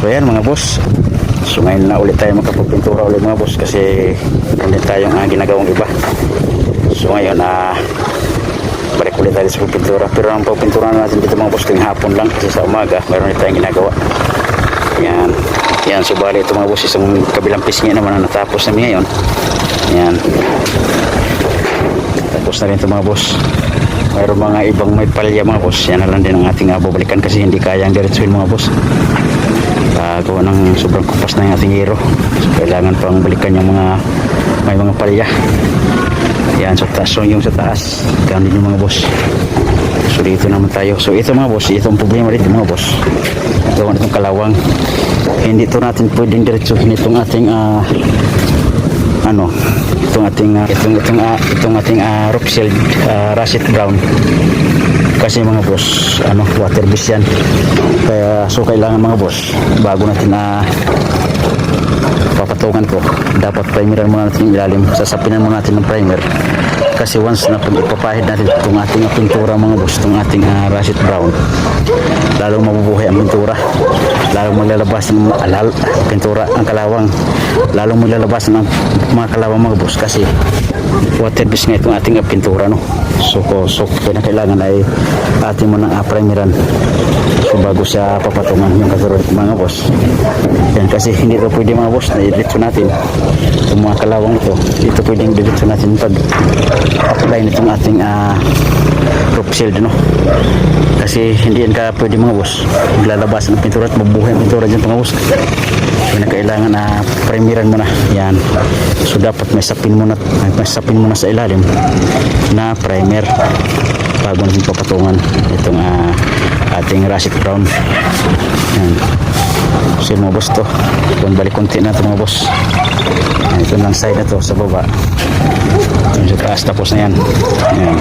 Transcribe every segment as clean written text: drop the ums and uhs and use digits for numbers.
So yan mga boss. So ngayon na ulit tayo makapagpintura ulit mga boss kasi ulit tayong ginagawang iba. So ngayon balik ulit tayo sa pagpintura. Pero ang pagpintura natin dito mga boss tuwing hapon lang kasi sa umaga mayroon ulit tayong ginagawa. Yan. Yan, so bali ito mga boss isang kabilang piece nga naman na natapos namin ngayon. Yan. Tapos na rin ito mga boss. Mayroon mga ibang may palya mga boss. Yan na lang din ang ating babalikan kasi hindi kaya ang diretsuhin mga boss. Gawa ng sobrang kupas na yung ating hero. So kailangan pang balikan yung mga may mga palya. Yan, so taas yung sa taas. Ganun din yung mga boss. So dito naman tayo. So ito mga boss, ito ang problema dito mga boss. Gawa nitong kalawang. Hindi to natin pwedeng diretsuhin itong ating itong ating rock shield russet brown kasi mga boss water base yan, kaya so kailangan mga boss bago natin papatungan ko dapat primeran muna natin yung ilalim, sasapinan muna natin ng primer kasi once na ipapahid natin itong ating pintura mga boss, itong ating russet brown, lalong mabubuhay ang pintura, lalong maglalabas ng pintura ang kalawang, lalong maglalabas ng mga kalawang mga boss kasi water base nga itong ating pintura so kailangan ay ating mo ng primeran so bago siya papatungan yung kagaro mga boss. Yan kasi hindi ito pwede mga boss na i-diretso natin itong mga kalawang ito pwedeng i-diretso natin pag apply nitong ating roof shield kasi hindi yan ka pwede mga boss maglalabas ng pintura at mabuhay ang pintura dyan mga boss. So kailangan primeran mo na yan, so dapat may sapin mo na sa ilalim na primer bago natin papatungan itong ating russet brown. Yan. So mga boss to kung balik konti na ito mga boss. Yan, ito lang side na to sa baba, yung sa taas tapos na yan. Yan.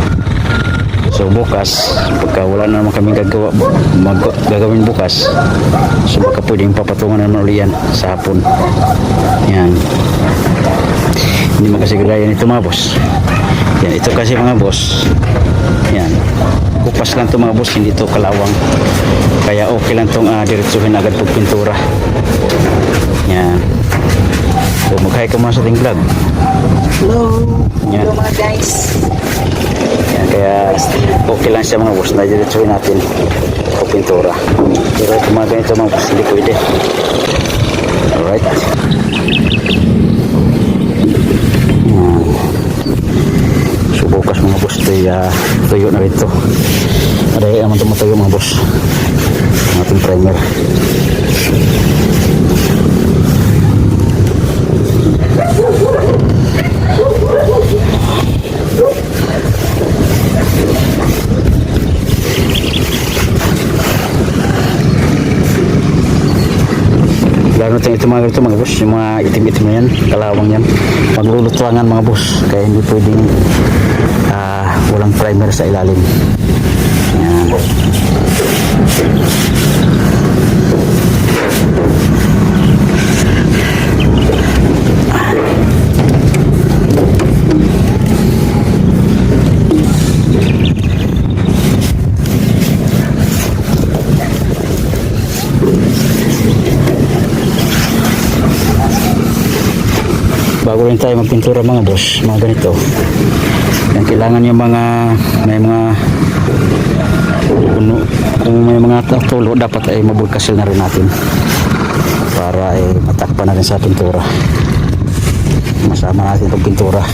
So bukas pagka wala na naman kami gagawin bukas, so baka pwedeng papatungan naman ulit yan sa hapon. Yan, hindi mo kasi gagayan ito mga boss. Yan, ito kasi mga boss, yan, kupas lang ito mga boss, hindi ito kalawang, kaya okay lang itong diretsuhin agad pag pintura. Yan, so mag-hi ka mga sa ating vlog. Hello. Yan. Hello mga guys. Yan, kaya okay lang siya mga boss na diretsuhin natin o pintura, pero kung mga ganito mga boss hindi pwede. Alright. Yan. So bukas mga boss tuyo na rin ito, madaya naman ito matuyo mga boss ang ating primer. Lalo ito mga ganito mga boss, yung mga itim-itim na yan, kalawang yan, maglulutuangan mga boss, kaya hindi pwedeng walang primer sa ilalim. Yan. Bago rin tayo magpintura mga boss, mga ganito yan, kailangan yung may mga kung may mga tulo dapat ay mabulkasil na rin natin para ay matakpan natin sa pintura, masama natin itong pintura.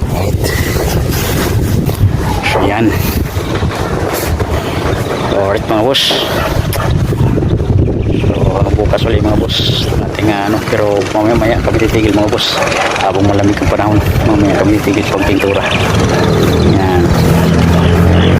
Right. So yan, alright mga boss. Bukas ulit mga boss ating pero mamaya kami titigil mga boss habang malamig ang panahon, mamaya kami titigil pag pintura. Yan.